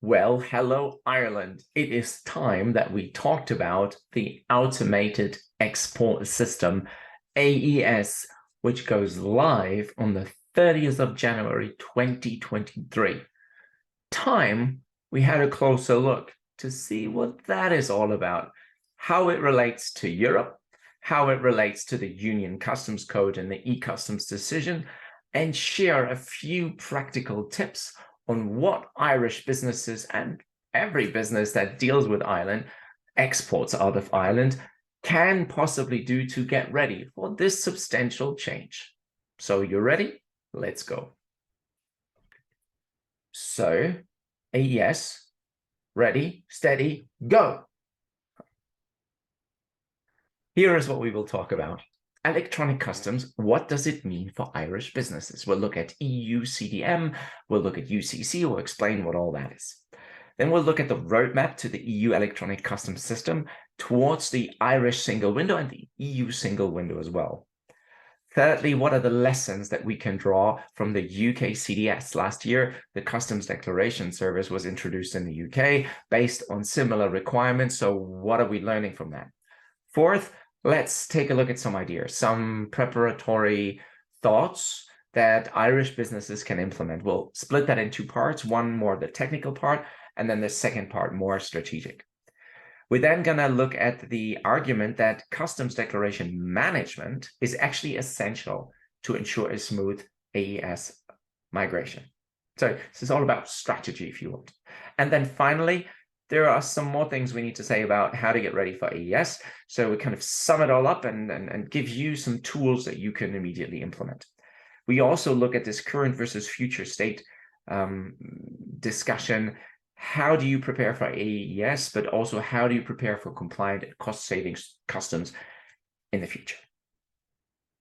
Well, hello, Ireland. It is time that we talked about the automated export system, AES, which goes live on the 30th of January 2023. Time we had a closer look to see what that is all about, how it relates to Europe, how it relates to the Union Customs Code and the e-Customs decision, and share a few practical tips on what Irish businesses and every business that deals with Ireland, exports out of Ireland, can possibly do to get ready for this substantial change. So you ready? Let's go. So AES, ready, steady, go. Here is what we will talk about. Electronic customs, what does it mean for Irish businesses? We'll look at EU CDM, we'll look at UCC, we'll explain what all that is. Then we'll look at the roadmap to the EU electronic customs system towards the Irish single window and the EU single window as well. Thirdly, what are the lessons that we can draw from the UK CDS? Last year, the Customs Declaration Service was introduced in the UK based on similar requirements. So what are we learning from that? Fourth, let's take a look at some ideas, some preparatory thoughts that Irish businesses can implement. We'll split that in two parts, one more the technical part, and then the second part more strategic. We're then going to look at the argument that customs declaration management is actually essential to ensure a smooth AES migration. So this is all about strategy, if you want. And then finally, there are some more things we need to say about how to get ready for AES. So we kind of sum it all up and give you some tools that you can immediately implement. We also look at this current versus future state discussion. How do you prepare for AES, but also how do you prepare for compliant cost savings customs in the future?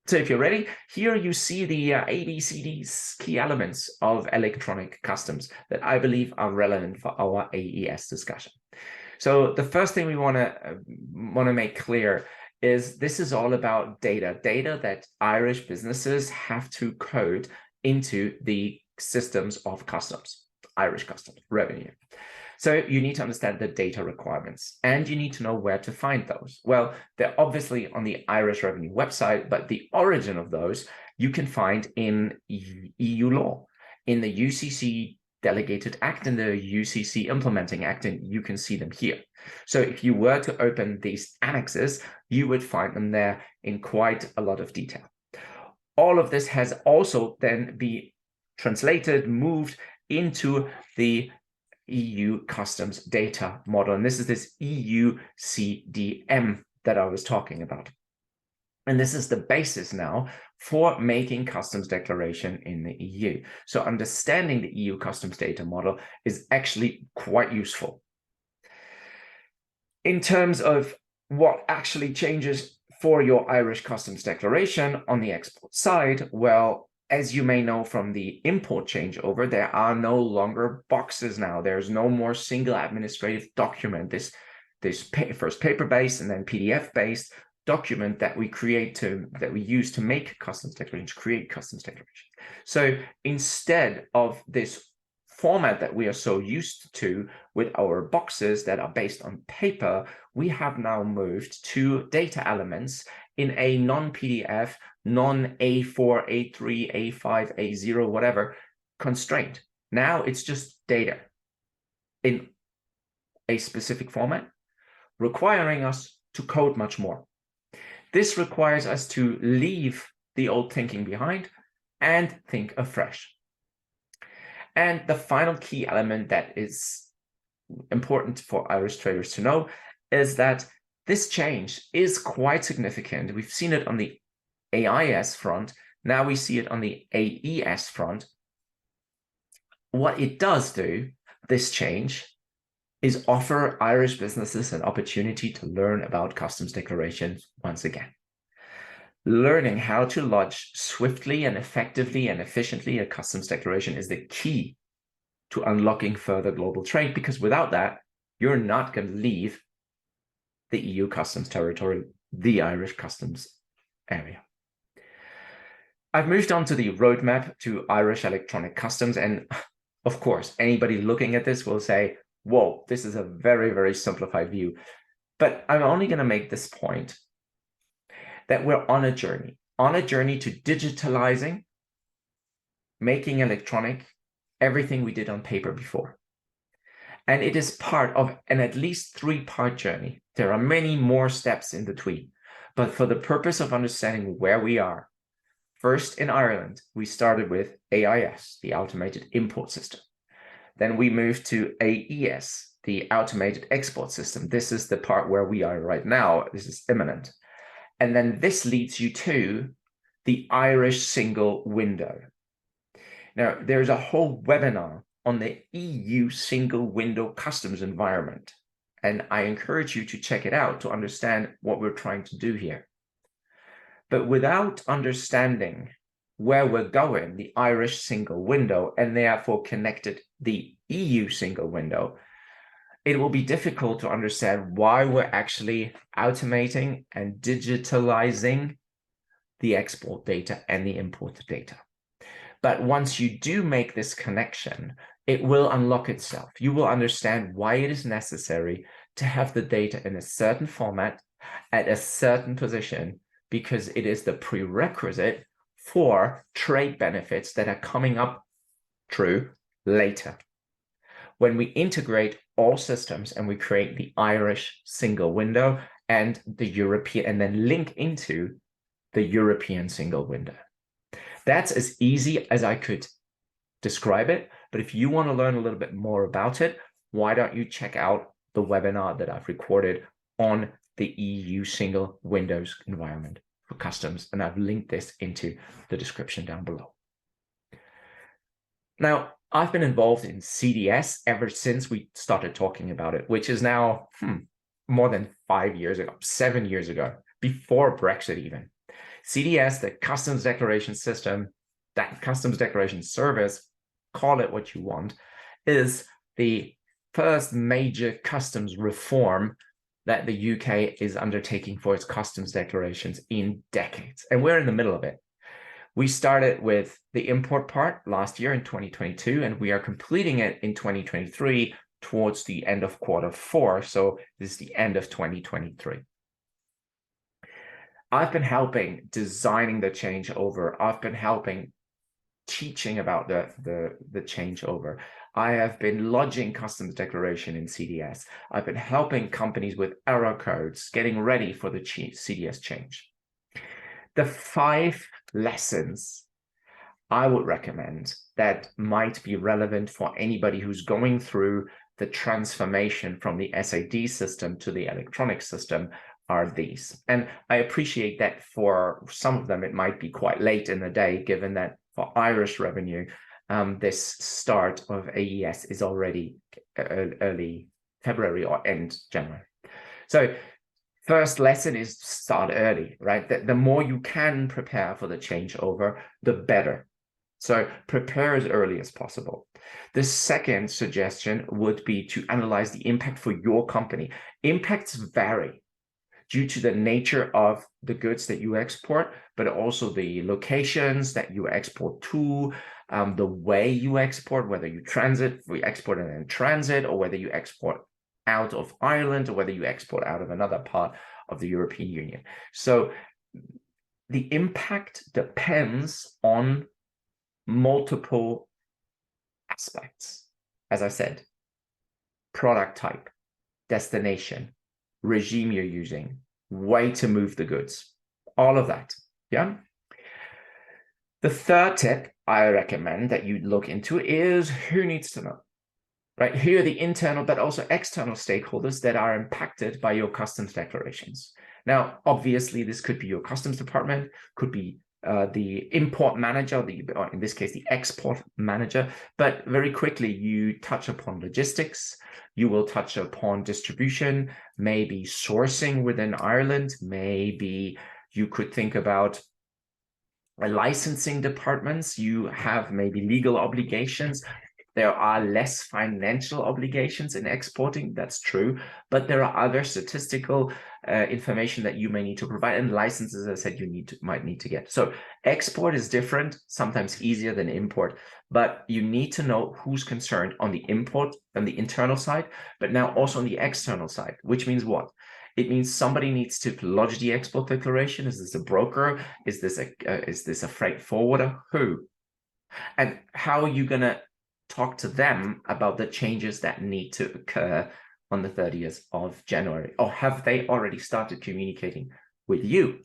So if you're ready, here you see the ABCD's key elements of electronic customs that I believe are relevant for our AES discussion. So the first thing we want to make clear is this is all about data that Irish businesses have to code into the systems of customs, Irish customs, revenue. So you need to understand the data requirements and you need to know where to find those. Well, they're obviously on the Irish Revenue website, but the origin of those you can find in EU law, in the UCC Delegated Act and the UCC Implementing Act, and you can see them here. So if you were to open these annexes, you would find them there in quite a lot of detail. All of this has also then been translated, moved into the EU customs data model. And this is this EU CDM that I was talking about. And this is the basis now for making customs declaration in the EU. So understanding the EU customs data model is actually quite useful. In terms of what actually changes for your Irish customs declaration on the export side, well, as you may know from the import changeover, there are no longer boxes now. There's no more single administrative document, this first paper-based and then PDF-based document that we use to make customs declarations, create customs declarations. So instead of this format that we are so used to with our boxes that are based on paper, we have now moved to data elements in a non-PDF, non-A4, A3, A5, A0, whatever constraint. Now it's just data in a specific format, requiring us to code much more. This requires us to leave the old thinking behind and think afresh. And the final key element that is important for Irish traders to know is that this change is quite significant. We've seen it on the AIS front. Now we see it on the AES front. What it does do, this change, is offer Irish businesses an opportunity to learn about customs declarations once again. Learning how to lodge swiftly and effectively and efficiently a customs declaration is the key to unlocking further global trade, because without that, you're not going to leave the EU customs territory, the Irish customs area. I've moved on to the roadmap to Irish electronic customs, and Of course, anybody looking at this will say, whoa, this is a very, very simplified view. But I'm only going to make this point that we're on a journey to digitalizing, making electronic everything we did on paper before. And it is part of an at least 3-part journey. There are many more steps in between. But for the purpose of understanding where we are, first in Ireland, we started with AIS, the Automated Import System. Then we moved to AES, the Automated Export System. This is the part where we are right now. This is imminent. And then this leads you to the Irish single window. Now, there's a whole webinar on the EU single window customs environment. And I encourage you to check it out to understand what we're trying to do here. But without understanding where we're going, the Irish single window, and therefore connected the EU single window, it will be difficult to understand why we're actually automating and digitalizing the export data and the import data. But once you do make this connection, it will unlock itself. You will understand why it is necessary to have the data in a certain format at a certain position, because it is the prerequisite for trade benefits that are coming up true later. When we integrate all systems and we create the Irish single window and the European, and then link into the European single window. That's as easy as I could describe it. But if you want to learn a little bit more about it, why don't you check out the webinar that I've recorded on the EU single windows environment for customs, and I've linked this into the description down below. Now, I've been involved in CDS ever since we started talking about it, which is now more than 5 years ago, 7 years ago, before Brexit even. CDS, the Customs Declaration System, that Customs Declaration Service, call it what you want, is the first major customs reform that the UK is undertaking for its customs declarations in decades. And we're in the middle of it. We started with the import part last year in 2022, and we are completing it in 2023 towards the end of Q4. So this is the end of 2023. I've been helping designing the changeover. I've been helping teaching about the changeover. I have been lodging customs declaration in CDS. I've been helping companies with error codes, getting ready for the CDS change. The 5 lessons I would recommend that might be relevant for anybody who's going through the transformation from the SAD system to the electronic system are these. And I appreciate that for some of them, it might be quite late in the day, given that for Irish revenue, this start of AES is already early February or end January. So first lesson is start early, right? The more you can prepare for the changeover, the better. So prepare as early as possible. The second suggestion would be to analyze the impact for your company. Impacts vary due to the nature of the goods that you export, but also the locations that you export to, the way you export, whether you export and then transit, or whether you export out of Ireland, or whether you export out of another part of the European Union. So the impact depends on multiple aspects. As I said, product type, destination, regime you're using, way to move the goods, all of that. Yeah. The third tip I recommend that you look into is who needs to know, right? Who are the internal but also external stakeholders that are impacted by your customs declarations? Now, obviously, this could be your customs department, could be the import manager, or in this case, the export manager. But very quickly, you touch upon logistics, you will touch upon distribution, maybe sourcing within Ireland, maybe you could think about licensing departments, you have maybe legal obligations. There are less financial obligations in exporting, that's true, but there are other statistical information that you may need to provide, and licenses, as I said, might need to get. So export is different, sometimes easier than import, but you need to know who's concerned on the import, on the internal side, but now also on the external side, which means what? It means somebody needs to lodge the export declaration. Is this a broker? Is this a freight forwarder? Who? And how are you going to talk to them about the changes that need to occur on the 30th of January? Or have they already started communicating with you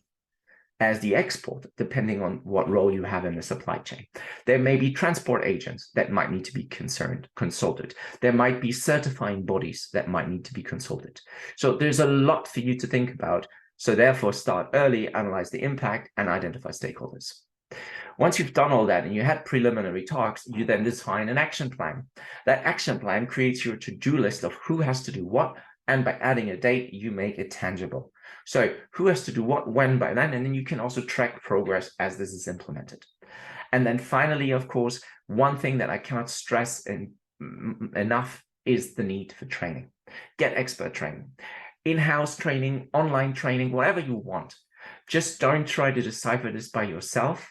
as the export, depending on what role you have in the supply chain? There may be transport agents that might need to be consulted. There might be certifying bodies that might need to be consulted. So there's a lot for you to think about. So therefore, start early, analyze the impact, and identify stakeholders. Once you've done all that and you had preliminary talks, you then define an action plan. That action plan creates your to-do list of who has to do what, and by adding a date, you make it tangible. So who has to do what, when, by then, and then you can also track progress as this is implemented. And then finally, of course, one thing that I cannot stress enough is the need for training. Get expert training, in-house training, online training, whatever you want. Just don't try to decipher this by yourself,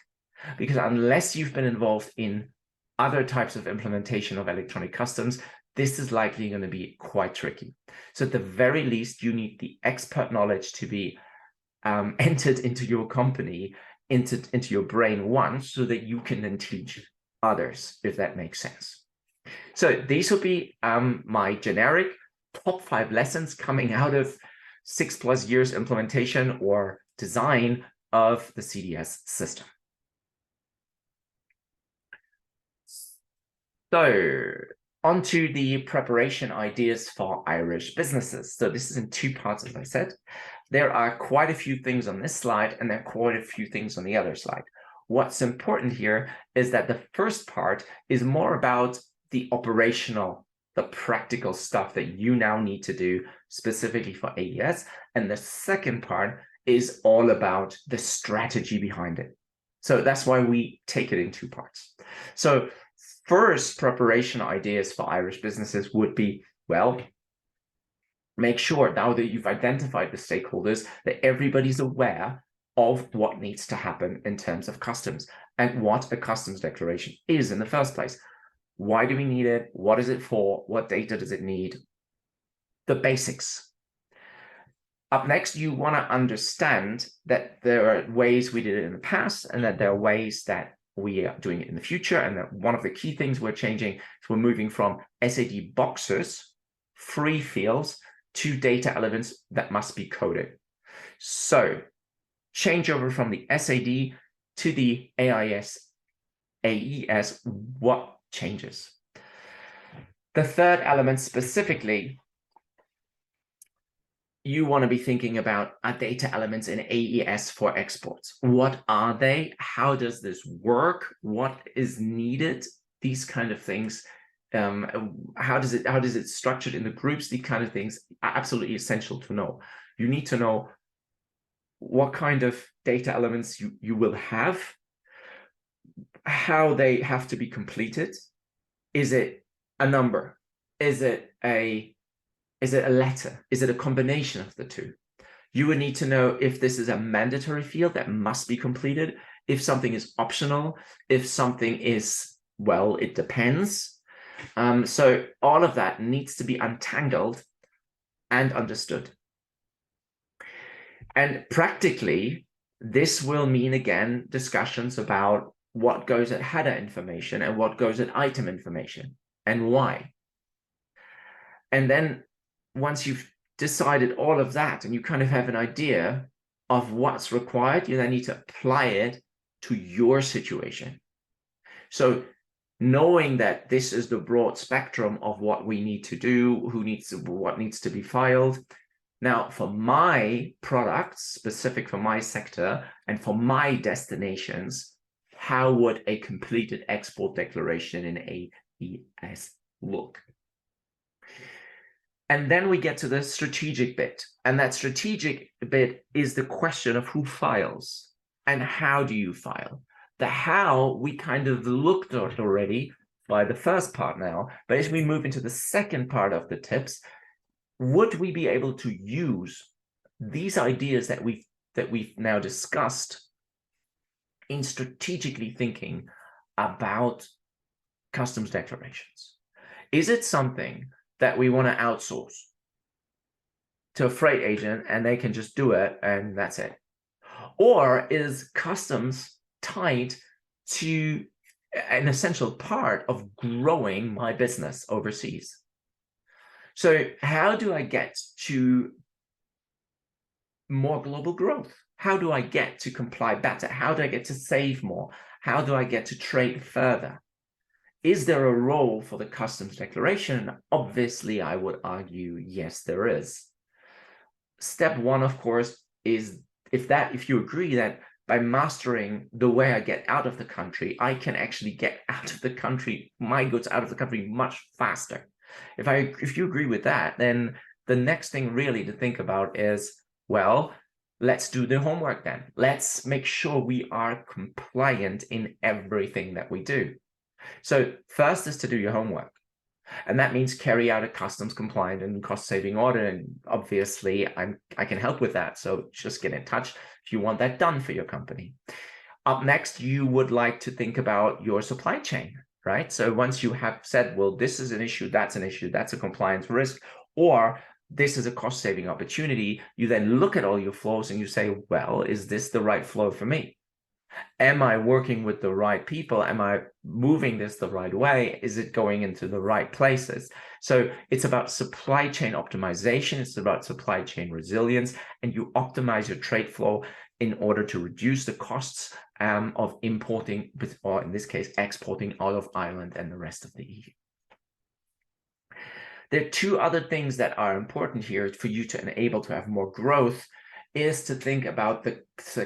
because unless you've been involved in other types of implementation of electronic customs, this is likely going to be quite tricky. So at the very least, you need the expert knowledge to be entered into your company, into your brain once, so that you can then teach others, if that makes sense. So these will be my generic top 5 lessons coming out of 6+ years implementation or design of the CDS system. So onto the preparation ideas for Irish businesses. So this is in 2 parts, as I said. There are quite a few things on this slide, and there are quite a few things on the other slide. What's important here is that the first part is more about the operational, the practical stuff that you now need to do specifically for AES. And the second part is all about the strategy behind it. So that's why we take it in 2 parts. So first preparation ideas for Irish businesses would be, well, make sure now that you've identified the stakeholders that everybody's aware of what needs to happen in terms of customs and what a customs declaration is in the first place. Why do we need it? What is it for? What data does it need? The basics. Up next, you want to understand that there are ways we did it in the past and that there are ways that we are doing it in the future. And that one of the key things we're changing is we're moving from SAD boxes, free fields, to data elements that must be coded. So changeover from the SAD to the AES, what changes? The third element specifically, you want to be thinking about are data elements in AES for exports. What are they? How does this work? What is needed? These kind of things. How does it structured in the groups? These kind of things are absolutely essential to know. You need to know what kind of data elements you will have, how they have to be completed. Is it a number? Is it a letter? Is it a combination of the two? You would need to know if this is a mandatory field that must be completed, if something is optional, if something is, well, it depends. So all of that needs to be untangled and understood. And practically, this will mean, again, discussions about what goes at header information and what goes at item information and why. And then once you've decided all of that and you kind of have an idea of what's required, you then need to apply it to your situation. So knowing that this is the broad spectrum of what we need to do, what needs to be filed. Now, for my products, specific for my sector and for my destinations, how would a completed export declaration in AES look? And then we get to the strategic bit. And that strategic bit is the question of who files and how do you file. The how we kind of looked at already by the first part now, but as we move into the second part of the tips, would we be able to use these ideas that we've now discussed in strategically thinking about customs declarations? Is it something that we want to outsource to a freight agent and they can just do it and that's it? Or is customs tied to an essential part of growing my business overseas? So how do I get to more global growth? How do I get to comply better? How do I get to save more? How do I get to trade further? Is there a role for the customs declaration? Obviously, I would argue, yes, there is. Step one, of course, is if you agree that by mastering the way I get out of the country, I can actually get out of the country, my goods out of the country much faster. If you agree with that, then the next thing really to think about is, well, let's do the homework then. Let's make sure we are compliant in everything that we do. So first is to do your homework. And that means carry out a customs compliant and cost saving audit. And obviously I can help with that. So just get in touch if you want that done for your company. Up next, you would like to think about your supply chain, right? So once you have said, well, this is an issue, that's a compliance risk, or this is a cost saving opportunity, you then look at all your flows and you say, well, is this the right flow for me? Am I working with the right people? Am I moving this the right way? Is it going into the right places? So it's about supply chain optimization. It's about supply chain resilience, and you optimize your trade flow in order to reduce the costs of importing, or in this case, exporting out of Ireland and the rest of the EU. There are two other things that are important here for you to enable to have more growth, is to think about the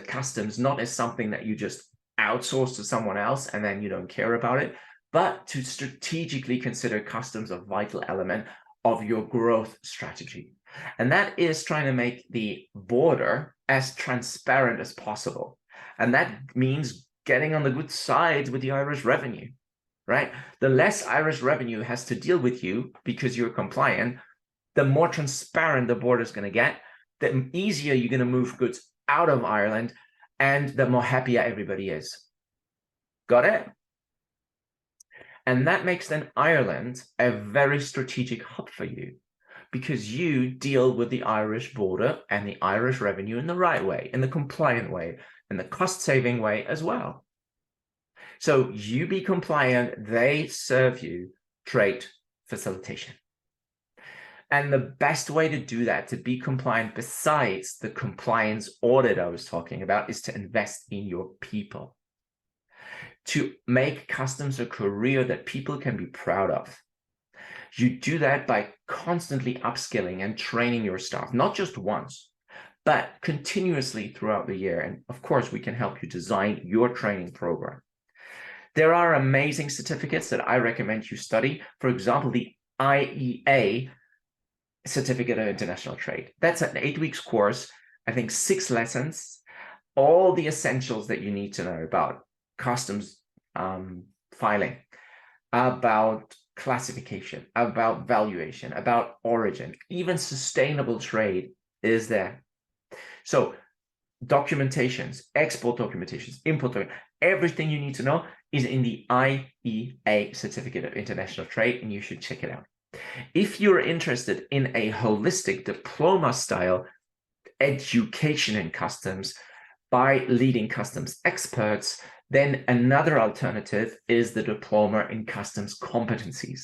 customs not as something that you just outsource to someone else and then you don't care about it, but to strategically consider customs a vital element of your growth strategy. And that is trying to make the border as transparent as possible. And that means getting on the good side with the Irish revenue, right? The less Irish revenue has to deal with you because you're compliant, the more transparent the border is going to get, the easier you're going to move goods out of Ireland, and the more happier everybody is. Got it? And that makes then Ireland a very strategic hub for you, because you deal with the Irish border and the Irish revenue in the right way, in the compliant way, in the cost-saving way as well. So you be compliant, they serve you trade facilitation. And the best way to do that, to be compliant, besides the compliance audit I was talking about, is to invest in your people. To make customs a career that people can be proud of. You do that by constantly upskilling and training your staff, not just once, but continuously throughout the year. And of course, we can help you design your training program. There are amazing certificates that I recommend you study. For example, the IEA Certificate of International Trade. That's an 8 weeks course, I think 6 lessons, all the essentials that you need to know about customs filing, about classification, about valuation, about origin, even sustainable trade is there. So documentations, export documentations, import documentations, everything you need to know is in the IEA Certificate of International Trade, and you should check it out. If you're interested in a holistic diploma-style education in customs by leading customs experts, then another alternative is the Diploma in Customs Competencies.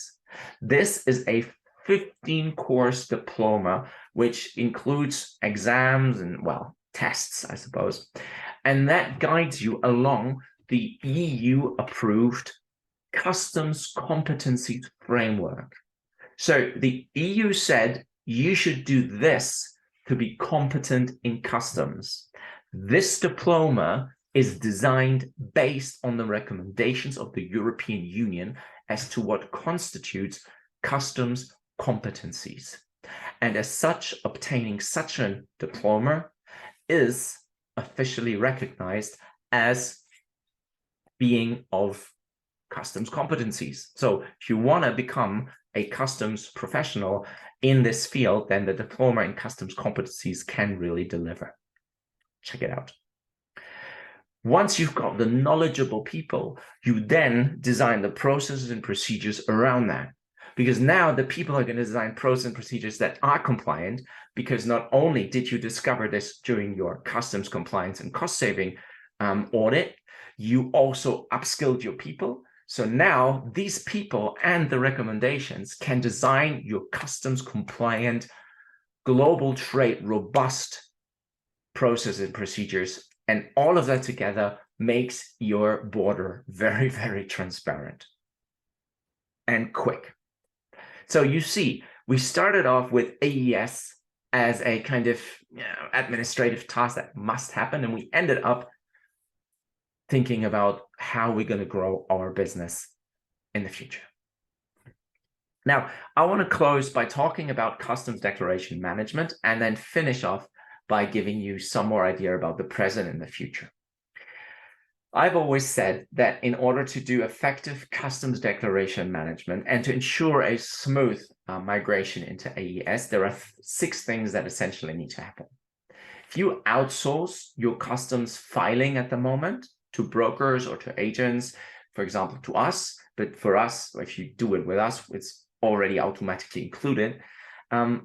This is a 15-course diploma, which includes exams and, well, tests, I suppose. And that guides you along the EU-approved Customs Competencies Framework. So the EU said you should do this to be competent in customs. This diploma is designed based on the recommendations of the European Union as to what constitutes customs competencies. And as such, obtaining such a diploma is officially recognized as being of customs competencies. So if you want to become a customs professional in this field, then the diploma in customs competencies can really deliver. Check it out. Once you've got the knowledgeable people, you then design the processes and procedures around that. Because now the people are going to design processes and procedures that are compliant, because not only did you discover this during your customs compliance and cost saving audit, you also upskilled your people. So now these people and the recommendations can design your customs compliant, global trade, robust processes and procedures. And all of that together makes your border very, very transparent and quick. So you see, we started off with AES as a kind of administrative task that must happen. And we ended up thinking about how we're going to grow our business in the future. Now, I want to close by talking about customs declaration management and then finish off by giving you some more idea about the present and the future. I've always said that in order to do effective customs declaration management and to ensure a smooth migration into AES, there are 6 things that essentially need to happen. If you outsource your customs filing at the moment to brokers or to agents, for example, to us, but for us, if you do it with us, it's already automatically included.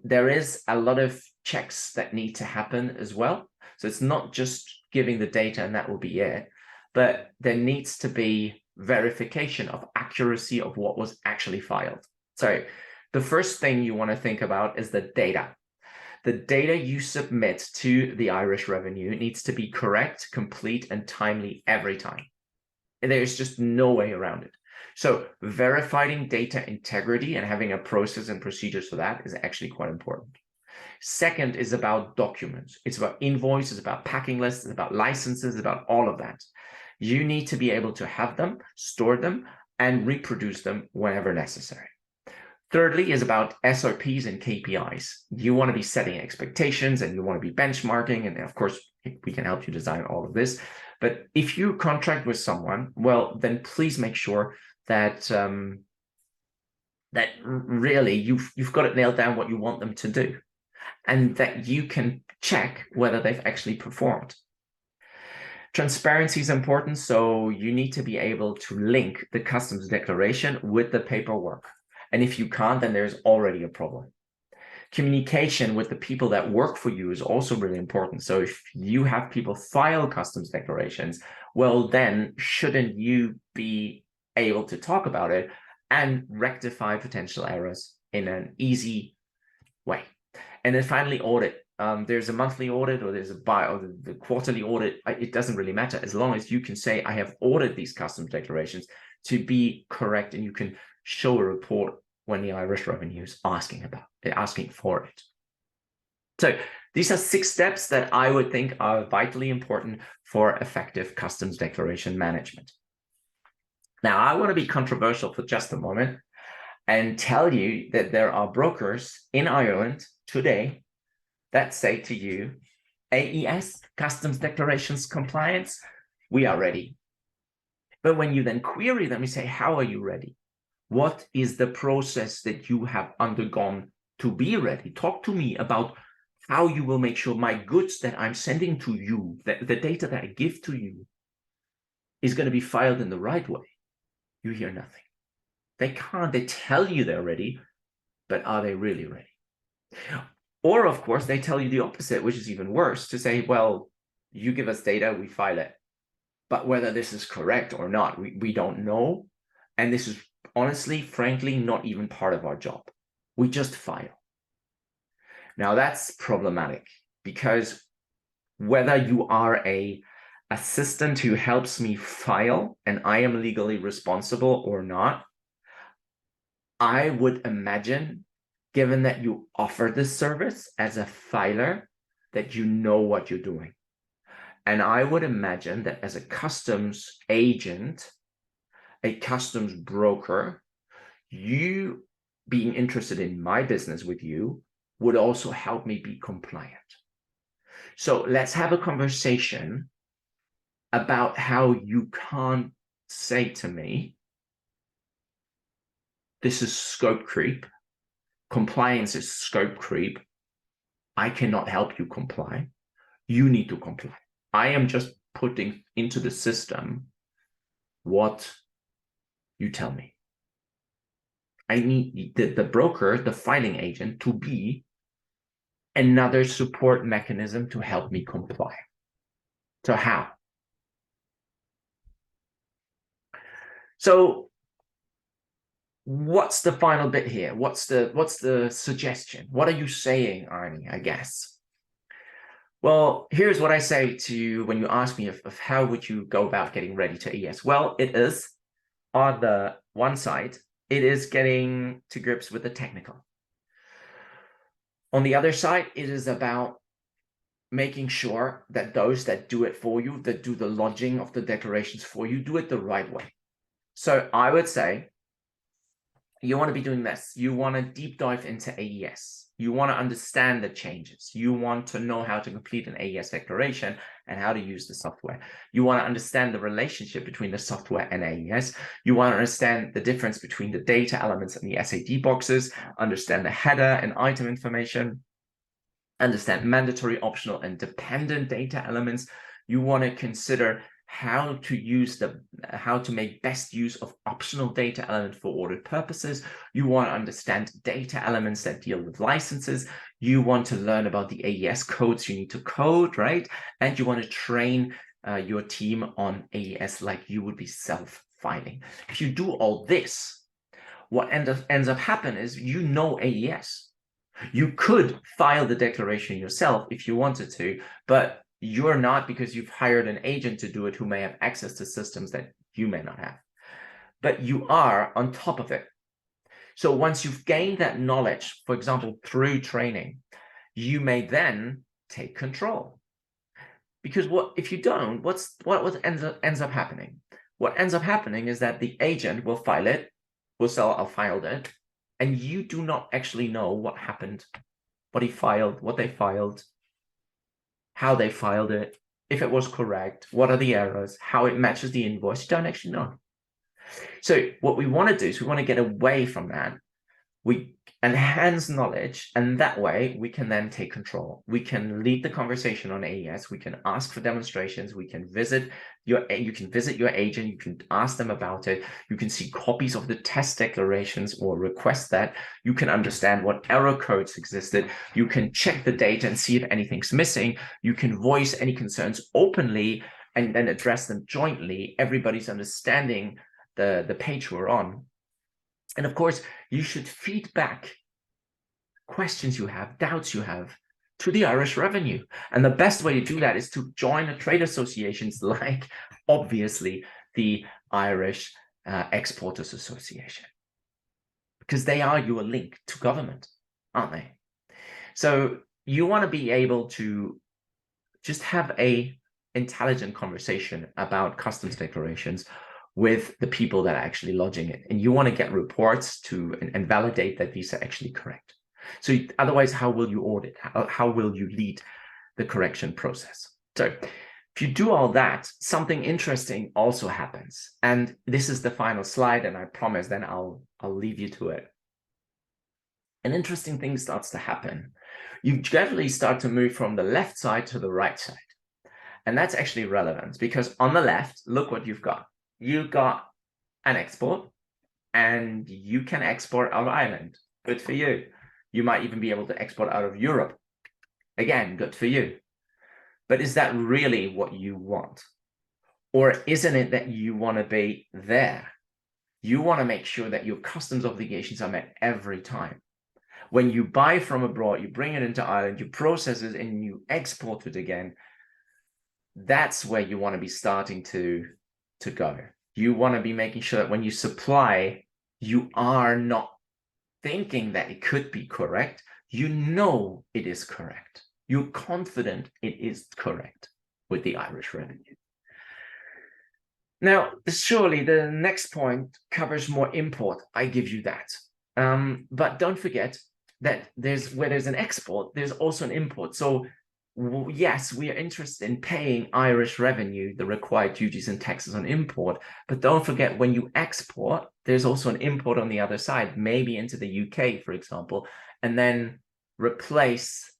There is a lot of checks that need to happen as well. So it's not just giving the data and that will be it, but there needs to be verification of accuracy of what was actually filed. So the first thing you want to think about is the data. The data you submit to the Irish Revenue needs to be correct, complete, and timely every time. And there's just no way around it. So verifying data integrity and having a process and procedures for that is actually quite important. Second is about documents. It's about invoices, about packing lists, it's about licenses, about all of that. You need to be able to have them, store them, and reproduce them whenever necessary. Thirdly is about SOPs and KPIs. You want to be setting expectations and you want to be benchmarking. And of course, we can help you design all of this. But if you contract with someone, well, then please make sure that that really you've got it nailed down what you want them to do, and that you can check whether they've actually performed. Transparency is important, so you need to be able to link the customs declaration with the paperwork. And if you can't, then there's already a problem. Communication with the people that work for you is also really important. So if you have people file customs declarations, well, then shouldn't you be able to talk about it and rectify potential errors in an easy way? And then finally, audit. There's a monthly audit or there's the quarterly audit. It doesn't really matter as long as you can say, I have audited these customs declarations to be correct, and you can show a report when the Irish Revenue is asking for it. So these are 6 steps that I would think are vitally important for effective customs declaration management. Now, I want to be controversial for just a moment and tell you that there are brokers in Ireland today that say to you, AES, customs declarations compliance, we are ready. But when you then query them, you say, how are you ready? What is the process that you have undergone to be ready? Talk to me about how you will make sure my goods that I'm sending to you, the data that I give to you, is going to be filed in the right way. You hear nothing. They can't. They tell you they're ready, but are they really ready? Or, of course, they tell you the opposite, which is even worse, to say, well, you give us data, we file it. But whether this is correct or not, we don't know. And this is honestly, frankly, not even part of our job. We just file. Now, that's problematic because whether you are an assistant who helps me file and I am legally responsible or not, I would imagine, given that you offer this service as a filer, that you know what you're doing. And I would imagine that as a customs agent, a customs broker, you being interested in my business with you would also help me be compliant. So let's have a conversation about how you can't say to me, this is scope creep. Compliance is scope creep. I cannot help you comply. You need to comply. I am just putting into the system what you tell me. I need the broker, the filing agent, to be another support mechanism to help me comply. So how? So what's the final bit here? What's the suggestion? What are you saying, Arne, I guess? Well, here's what I say to you when you ask me of how would you go about getting ready to AES. Well, it is, on the one side, it is getting to grips with the technical. On the other side, it is about making sure that those that do it for you, that do the lodging of the declarations for you, do it the right way. So I would say you want to be doing this. You want to deep dive into AES. You want to understand the changes. You want to know how to complete an AES declaration and how to use the software. You want to understand the relationship between the software and AES. You want to understand the difference between the data elements and the SAD boxes, understand the header and item information, understand mandatory, optional, and dependent data elements. You want to consider how to make best use of optional data elements for audit purposes. You want to understand data elements that deal with licenses. You want to learn about the AES codes you need to code, right? And you want to train your team on AES like you would be self-filing. If you do all this, what ends up happening is you know AES. You could file the declaration yourself if you wanted to, but you're not, because you've hired an agent to do it who may have access to systems that you may not have. But you are on top of it. So once you've gained that knowledge, for example, through training, you may then take control. Because if you don't, what ends up happening? What ends up happening is that the agent will file it, will say, I filed it, and you do not actually know what happened, what he filed, what they filed, how they filed it, if it was correct, what are the errors, how it matches the invoice. You don't actually know. So what we want to do is we want to get away from that. We enhance knowledge, and that way we can then take control. We can lead the conversation on AES. We can ask for demonstrations. You can visit your agent. You can ask them about it. You can see copies of the test declarations or request that. You can understand what error codes existed. You can check the data and see if anything's missing. You can voice any concerns openly and then address them jointly. Everybody's understanding the page we're on. And of course, you should feed back questions you have, doubts you have, to the Irish Revenue. And the best way to do that is to join a trade associations like, obviously, the Irish Exporters Association, because they are your link to government, aren't they? So you want to be able to just have a intelligent conversation about customs declarations with the people that are actually lodging it. And you want to get reports and validate that these are actually correct. So otherwise, how will you audit? How will you lead the correction process? So if you do all that, something interesting also happens. And this is the final slide, and I promise then I'll leave you to it. An interesting thing starts to happen. You gradually start to move from the left side to the right side. And that's actually relevant, because on the left, look what you've got. You've got an export, and you can export out of Ireland. Good for you. You might even be able to export out of Europe. Again, good for you. But is that really what you want? Or isn't it that you want to be there? You want to make sure that your customs obligations are met every time. When you buy from abroad, you bring it into Ireland, you process it, and you export it again. That's where you want to be starting to go. You want to be making sure that when you supply, you are not thinking that it could be correct. You know it is correct. You're confident it is correct with the Irish Revenue. Now, surely the next point covers more import. I give you that. But don't forget that where there's an export, there's also an import. So yes, we are interested in paying Irish revenue, the required duties and taxes on import. But don't forget, when you export, there's also an import on the other side, maybe into the UK, for example, and then replace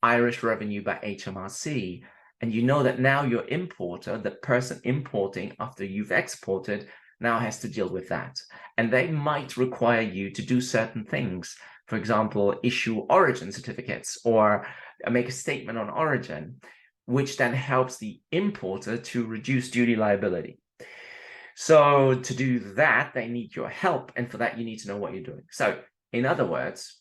Irish revenue by HMRC. And you know that now your importer, the person importing after you've exported, now has to deal with that. And they might require you to do certain things. For example, issue origin certificates or make a statement on origin, which then helps the importer to reduce duty liability. So to do that, they need your help. And for that, you need to know what you're doing. So in other words,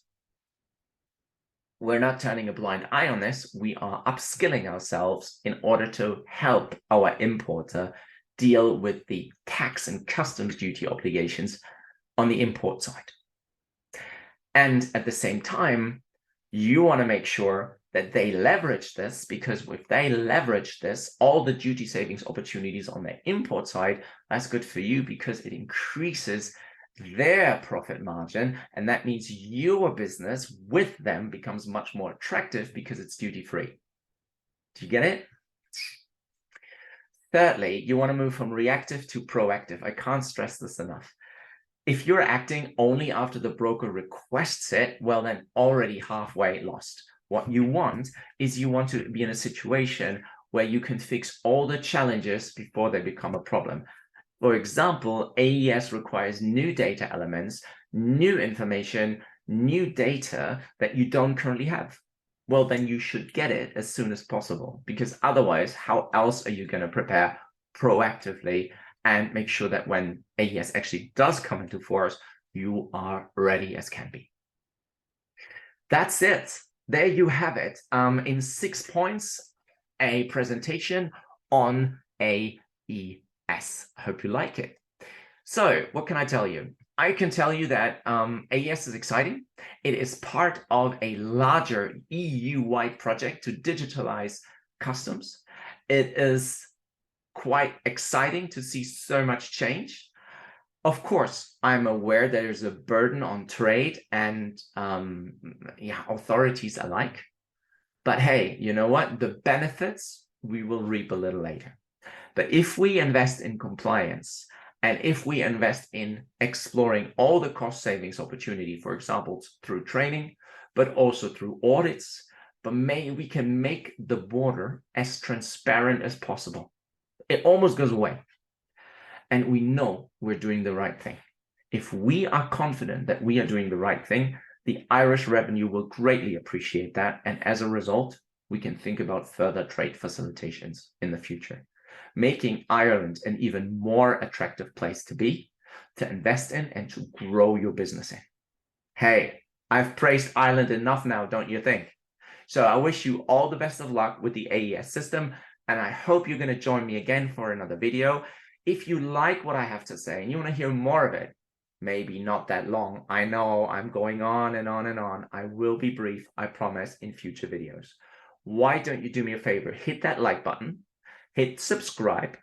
we're not turning a blind eye on this. We are upskilling ourselves in order to help our importer deal with the tax and customs duty obligations on the import side. And at the same time, you want to make sure that they leverage this, because if they leverage this, all the duty savings opportunities on the import side, that's good for you because it increases their profit margin. And that means your business with them becomes much more attractive because it's duty-free. Do you get it? Thirdly, you want to move from reactive to proactive. I can't stress this enough. If you're acting only after the broker requests it, well, then already halfway lost. What you want is you want to be in a situation where you can fix all the challenges before they become a problem. For example, AES requires new data elements, new information, new data that you don't currently have. Well, then you should get it as soon as possible, because otherwise, how else are you going to prepare proactively and make sure that when AES actually does come into force, you are ready as can be? That's it. There you have it. In 6 points, a presentation on AES. I hope you like it. So what can I tell you? I can tell you that AES is exciting. It is part of a larger EU-wide project to digitalize customs. It is quite exciting to see so much change. Of course, I'm aware there's a burden on trade and authorities alike. But hey, you know what? The benefits we will reap a little later. But if we invest in compliance, and if we invest in exploring all the cost savings opportunity, for example, through training, but also through audits, but we can make the border as transparent as possible. It almost goes away. And we know we're doing the right thing. If we are confident that we are doing the right thing, the Irish revenue will greatly appreciate that. And as a result, we can think about further trade facilitations in the future, making Ireland an even more attractive place to be, to invest in, and to grow your business in. Hey, I've praised Ireland enough now, don't you think? So I wish you all the best of luck with the AES system, and I hope you're going to join me again for another video. If you like what I have to say and you want to hear more of it, maybe not that long. I know I'm going on and on and on. I will be brief, I promise, in future videos. Why don't you do me a favor? Hit that like button, hit subscribe,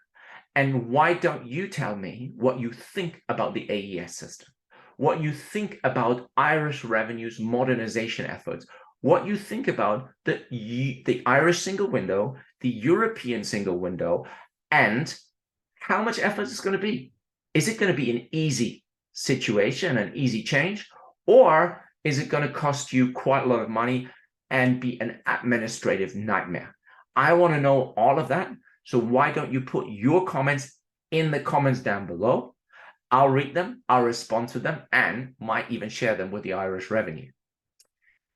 and why don't you tell me what you think about the AES system, what you think about Irish revenue's modernization efforts, what you think about the Irish single window, the European single window, and how much effort it's going to be. Is it going to be an easy situation, an easy change, or is it going to cost you quite a lot of money and be an administrative nightmare? I want to know all of that. So why don't you put your comments in the comments down below? I'll read them, I'll respond to them, and might even share them with the Irish revenue.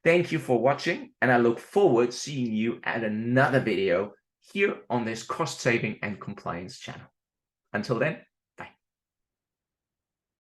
Thank you for watching, and I look forward to seeing you at another video here on this cost saving and compliance channel. Until then,